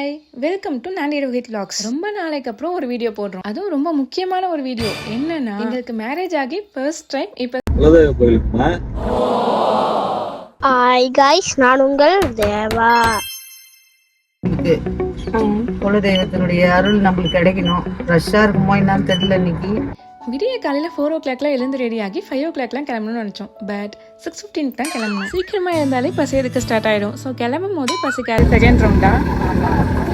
Hi, welcome to Nani Rohit vlogs. ரொம்ப நாளைக்கு அப்புறம் ஒரு வீடியோ போடுறோம். அதுவும் ரொம்ப முக்கியமான ஒரு வீடியோ. என்னன்னா, எங்களுக்கு மேரேஜ் ஆகி ஃபர்ஸ்ட் டைம் இப்போ ஹாய் गाइस, நான் உங்கள் தேவா. குலதெய்வத்தினுடைய அருள் நம்மளுக்கு கிடைக்கணும். ரஷ்ஷா இருக்குமோ என்னன்னு தெரியல. இன்னைக்கு விடிய காலையில் 4 o'clock எழுந்து ரெடி ஆகி 5 o'clock கிளம்பணும்னு நினச்சோம். பட் 6:15 தான் கிளம்பணும். சீக்கிரமாக இருந்தாலே பசி எடுக்க ஸ்டார்ட் ஆகிடும். ஸோ கிளம்பும் போது பசிக்காது. செகண்ட் ரவுண்டா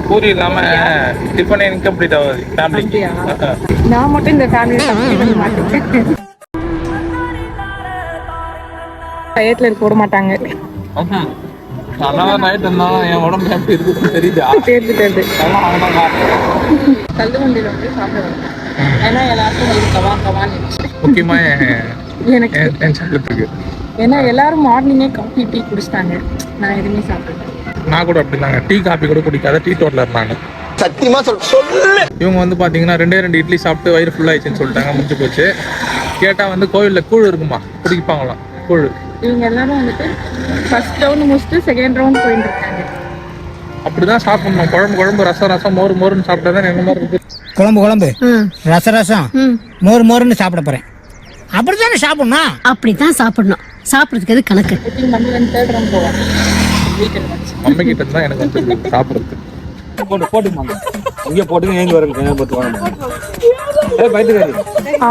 பூரி இல்லாம டிஃபன் இன்கம்ப்ளீட் ஆகுது ஃபேமிலிக்கு. நான் மட்டும் இந்த ஃபேமிலியை சமைக்க மாட்டேன். டயட்ல போட மாட்டாங்க. நைட் இருந்தாலும் என் உடம்பு எப்படி இருக்குன்னு தெரியுதா? தெரியுது. கல்லு வண்டியில் வந்து சாப்பிட வரேன். ஏன்னா எல்லாருக்கும் கவான்னு முக்கியமா எனக்கு இருக்கு. ஏன்னா எல்லாரும் மார்னிங்கே காஃபி டீ குடிச்சிட்டாங்க. நான் எதுவுமே சாப்பிட்டேன். நான் கூட அப்படிதாங்க, டீ காபி கூட குடிக்காத டீ டோட்டலர் நான். சத்தியமா சொல்லு. இவங்க வந்து பாத்தீங்கன்னா 2 இட்லி சாப்பிட்டு வயிறு ஃபுல் ஆயிடுச்சுன்னு சொல்லிட்டாங்க. முடிஞ்சு போச்சு. கேட்டா வந்து கோவில்ல கூழ் இருக்குமா, குடிப்பாங்களாம் கூழ். இவங்க எல்லாரும் வந்துட்டு ஃபர்ஸ்ட் ரவுண்ட் முடிச்சுட்டு செகண்ட் ரவுண்ட் போயிட்டு இருக்காங்க. அப்படிதான் சாப்பிடணும். குழம்பு ரசம் மோருன்னு சாப்பிட்டா தான் என்ன மாதிரி இருக்கு. குழம்பு ரசம் மோருன்னு சாப்பிட போறேன். அப்படித்தானே சாப்பிடணும். அப்படிதான் சாப்பிடணும். சாப்பிடுறதுக்கு எது கணக்கு? நம்ம தேர்ட் ரவுண்ட் போவோம். மம்மி கிட்ட தான் எனக்கு வந்து சாப்பிடுறது.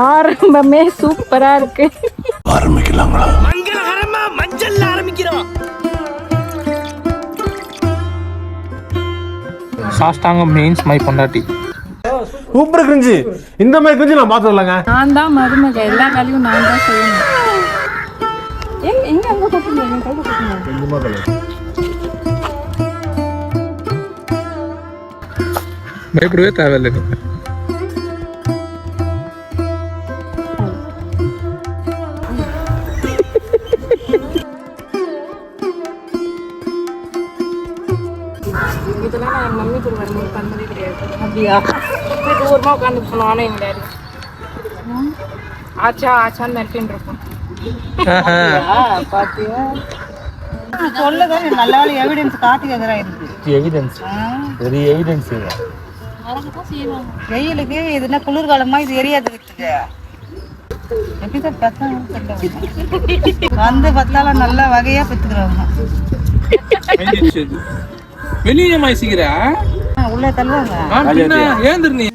ஆரம்பமே சூப்பரா இருக்கு. ஆரம்பிக்கலாங்களா? சாஸ்தாங்க மீன்ஸ் மை பொண்டாட்டி. Super cringe. இந்த மாதிரி கிரிஞ்சு நான் பார்த்ததில்லங்க. நான் தான் மருமக, எல்லா வேலையும் நான் தான் செய்யணும். எங்க அங்க கொட்டுங்க, எங்க கையில கொட்டுங்க. பயப்படவே தேவையில்லை. இதெல்லாம் நான் என் மம்மி கூட வரும்போது பண்ணதே கிடையாது. அப்படியா? தூரமாக உட்காந்து போனாலும் எங்க டேடி ஆச்சான்னு மிரட்டின்னு இருக்கும். சொல்லதான் நல்ல வேலை எவிடன்ஸ் காட்டி எதிராயிருக்கு. வெயிலுக்கு இதுனா குளிர்காலமா இது எரியாது. எப்படிதான் வந்து பத்தாலும் நல்ல வகையா பெற்றுக்கிறவங்க வெளியே மாய்ச்சிக்கிற உள்ள தள்ளுவாங்க.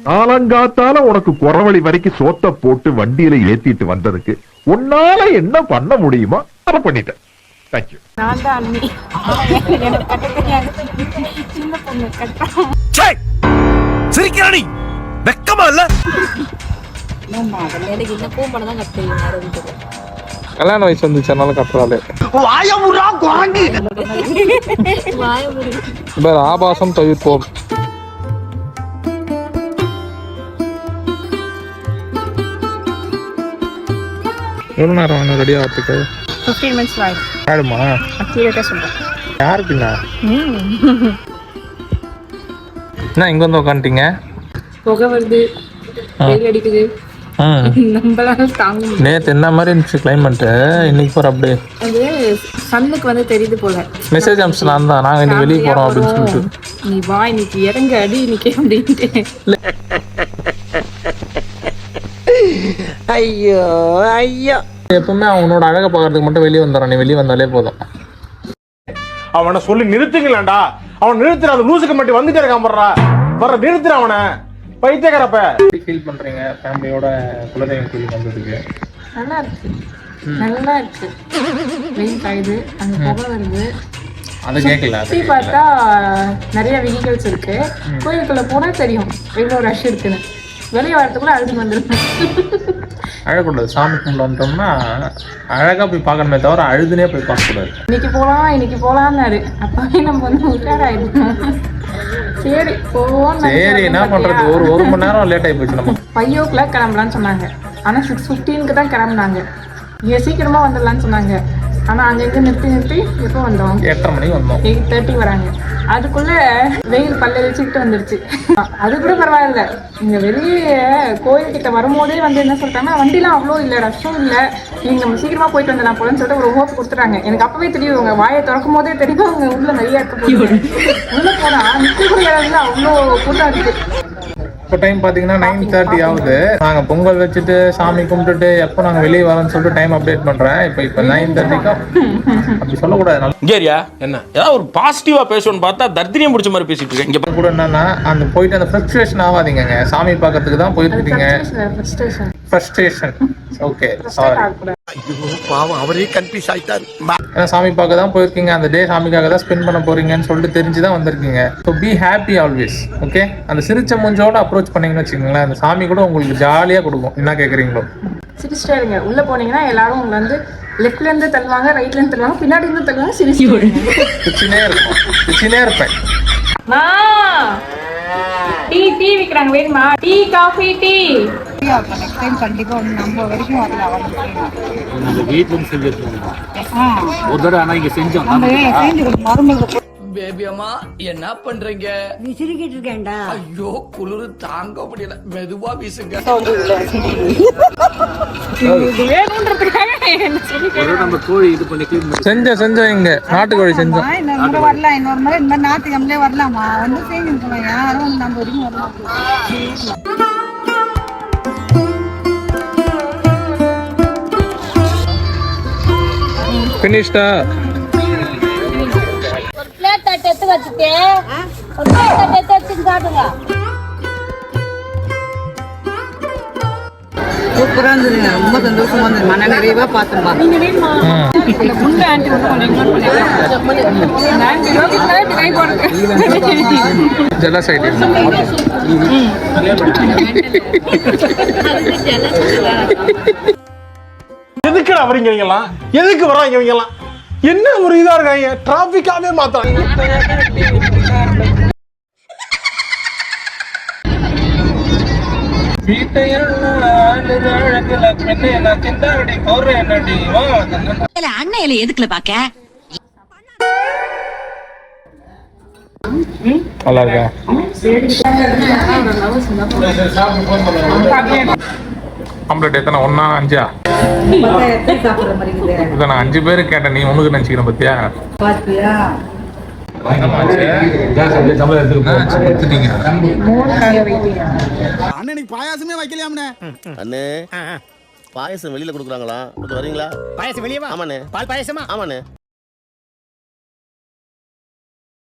காலங்காத்தால உனக்கு குறவழி வரைக்கும் சோத்த போட்டு வண்டியில ஏத்திட்டு வந்ததுக்கு உன்னால என்ன பண்ண முடியுமோ அதை பண்ணிட்டேன். தேங்க்யூ. நான் தான் அண்ணி. எனக்கு கட்ட தெரியாது. சின்ன பொண்ணு கட்டா. சிரிக்கிறானி வெக்கமா இல்ல? எனக்கு இந்த பூ பண்ண தான் கட்ட கல்யாண வயசு வந்துச்சு, அதனால கட்டுறாளே. ஆபாசம் தவிர்ப்போம். எவ்வளோ நேரம் வேணும் ரெடி ஆகிறதுக்கு? 15 minutes ஆயிடுமா? சீரியஸாக சொல்கிறேன். யாருக்குண்ணா என்ன இங்கே வந்து உட்காந்துட்டீங்க? புகை வருது, வெயில் அடிக்குது, நம்மளால தாங்க முடியல. நேற்று என்ன மாதிரி இருந்துச்சு கிளைமேட்டு, இன்னைக்கு போகிற அப்படியே அது சன்னுக்கு வந்து தெரியுது போல. மெசேஜ் அனுப்பிச்சு நான் தான், நாங்கள் இன்னைக்கு வெளியே போகிறோம் அப்படின்னு சொல்லிட்டு. நீ வா இன்னைக்கு இறங்க அடி இன்னைக்கு அப்படின்ட்டு. ஐயோ ஐயோ. எப்பவுமே அவனோட அழகை பார்க்கறதுக்கு மட்டும் வெளியே வந்துடுறான். நீ வெளியே வந்தாலே போதும். அவனை சொல்லி நிறுத்துங்களேன்டா. அவன் நிறுத்துற அந்த லூசுக்கு மட்டும் வந்துட்டே இருக்கான். வர்ற நிறுத்துற அவனை பைத்தியக்காரப்ப. எப்படி ஃபீல் பண்றீங்க ஃபேமிலியோட குலதெய்வம் கோயில் வந்ததுக்கு? நல்லா இருக்கு, நல்லா இருக்கு. வெயில் காயுது, அங்க புகை வருது. அதை கேட்கல. சுற்றி பார்த்தா நிறைய வெஹிக்கல்ஸ் இருக்கு. கோயிலுக்குள்ள போனா தெரியும் எவ்வளோ ரஷ் இருக்குன்னு. வெளியே வரதுக்குள்ள அழுது வந்துருக்கும். அழக்கூடாது. சாமி கும்பிட்டு வந்தோம்னா அழகா போய் பார்க்கணுமே தவிர அழுதுனே போய் பார்க்கக்கூடாது. இன்னைக்கு போலாம்னாரு. அப்பவே நம்ம வந்து உஷாராயிடுவோம். சரி போவோம். சரி என்ன பண்றது, ஒரு மணி நேரம் லேட் ஆகி போச்சு. நம்ம 5 o'clock கிளம்பலான்னு சொன்னாங்க. ஆனால் 6:15 தான் கிளம்புனாங்க. இங்கே சீக்கிரமா வந்துடலான்னு சொன்னாங்க. ஆனா அங்கங்க நிறுத்தி எப்போ வந்தோம்? 8:30 மணிக்கு வந்தோம். 8:30 வராங்க. அதுக்குள்ள வெயில் பல்ல வச்சுக்கிட்டு வந்துருச்சு. அது கூட பரவாயில்ல. இங்க வெளியே கோயில் கிட்ட வரும்போதே வந்து என்ன சொல்றாங்கன்னா, வண்டிலாம் அவ்வளோ இல்லை, ரஷ்ஷும் இல்லை, நீங்க சீக்கிரமா போயிட்டு வந்துடலாம் போலன்னு சொல்லிட்டு ஒரு ஹோப் கொடுத்துறாங்க. எனக்கு அப்பவே தெரியும், உங்க வாயை திறக்கும் போதே தெரியும் உங்க உள்ள நிறைய இருக்க போகுது. உள்ள போனா நிற்கக்கூடிய இடத்துல அவ்வளோ கூட்டம் இருக்கு. இப்போ டைம் பார்த்தீங்கன்னா 9:30 ஆகுது. நாங்கள் பொங்கல் வச்சுட்டு சாமி கும்பிட்டுட்டு எப்போ நாங்கள் வெளியே வரோம்னு சொல்லிட்டு டைம் அப்டேட் பண்ணுறேன். இப்போ 9:30 அப்படி சொல்லக்கூடாது. இங்கேரியா என்ன ஏதாவது ஒரு பாசிட்டிவா பேசணும்னு பார்த்தா தர்தினியம் பிடிச்ச மாதிரி பேசிட்டு இருக்கேன். இங்க கூட என்னன்னா, அந்த போயிட்டு அந்த ஃப்ரஸ்ட்ரேஷன் ஆகாதீங்க. சாமி பார்க்கறதுக்கு தான் போயிருக்கீங்க. ஃப்ரஸ்ட்ரேஷன். Okay, sorry. பாவம் அவரே கன்ஃபியூஸ் ஆயிட்டாரு. ஏன்னா சாமி பார்க்க தான் போயிருக்கீங்க, அந்த டே சாமிக்காக தான் ஸ்பெண்ட் பண்ண போறீங்கன்னு சொல்லிட்டு தெரிஞ்சு தான் வந்திருக்கீங்க. So be happy always. Okay, அந்த சிரிச்ச மூஞ்சோட அப்ரோச் பண்ணீங்கன்னு வச்சுக்கோங்களேன், அந்த சாமி கூட உங்களுக்கு ஜாலியாக கொடுக்கும். என்ன கேட்குறீங்களோ சிரிச்சிட்டே இருங்க. உள்ள போனீங்கன்னா எல்லாரும் உங்களை வந்து லெஃப்ட்ல இருந்து தள்ளுவாங்க, ரைட்ல இருந்து தள்ளுவாங்க, பின்னாடி இருந்து தள்ளுவாங்க. சிரிச்சுனே இருப்பேன். டீ விக்கிறாங்க, வேணுமா? Tea, coffee, tea. கண்டிப்பா நம்ம வரைக்கும் வரல. வீட்டிலும் செஞ்சிருக்கோம் ஒரு தடவை. ஆனா இங்க செஞ்சோம் மருமகள் பேபியம்மா என்ன பண்றீங்க? விசிறிக்கிட்டு இருக்கேன்டா. ஐயோ குளிர் தாங்க முடியல, மெதுவா வீசுங்க. நம்ம கோழி இது பண்ணி செஞ்சோம் இங்க நாட்டுக்கோழி செஞ்சோம். இன்னொரு வரல, இன்னொரு முறை இந்த மாதிரி ஞாயிற்றுக்கிழமையிலே வரலாமா? வந்து செஞ்சுருக்கோம். யாரும் வந்து நம்ம வரைக்கும் வரலாம். ஃபினிஷ்டா? எடுத்து வச்சுட்டு ஒரு எடுத்து வச்சு சாப்பிடுங்க. சூப்பரா இருந்ததுங்க, ரொம்ப சந்தோஷமா இருந்தது, மன நிறைவா பார்த்தோம்பா. Jealous ID. எதுக்குடா வரீங்க இவங்கெல்லாம்? எதுக்கு வராங்க இவங்கெல்லாம்? என்ன ஒரு இதா இருக்காங்க, டிராபிக்காவே மாத்தாங்க. அண்ணன் எதுக்குல பாக்க நல்லா இருக்கா? ஆம்லெட் எத்தனை? 1 5? இதை நான் 5 பேரு கேட்டேன், நீ உனக்கு நினைச்சுக்கிறேன் பத்தியா? அண்ணனுக்கு பாயாசமே வைக்கலையாம்னே. அண்ணே பாயசம் வெளியில கொடுக்குறாங்களா, வரீங்களா? பாயசம் வெளியவா? ஆமாண்ணே. பால் பாயசமா? ஆமாண்ணே.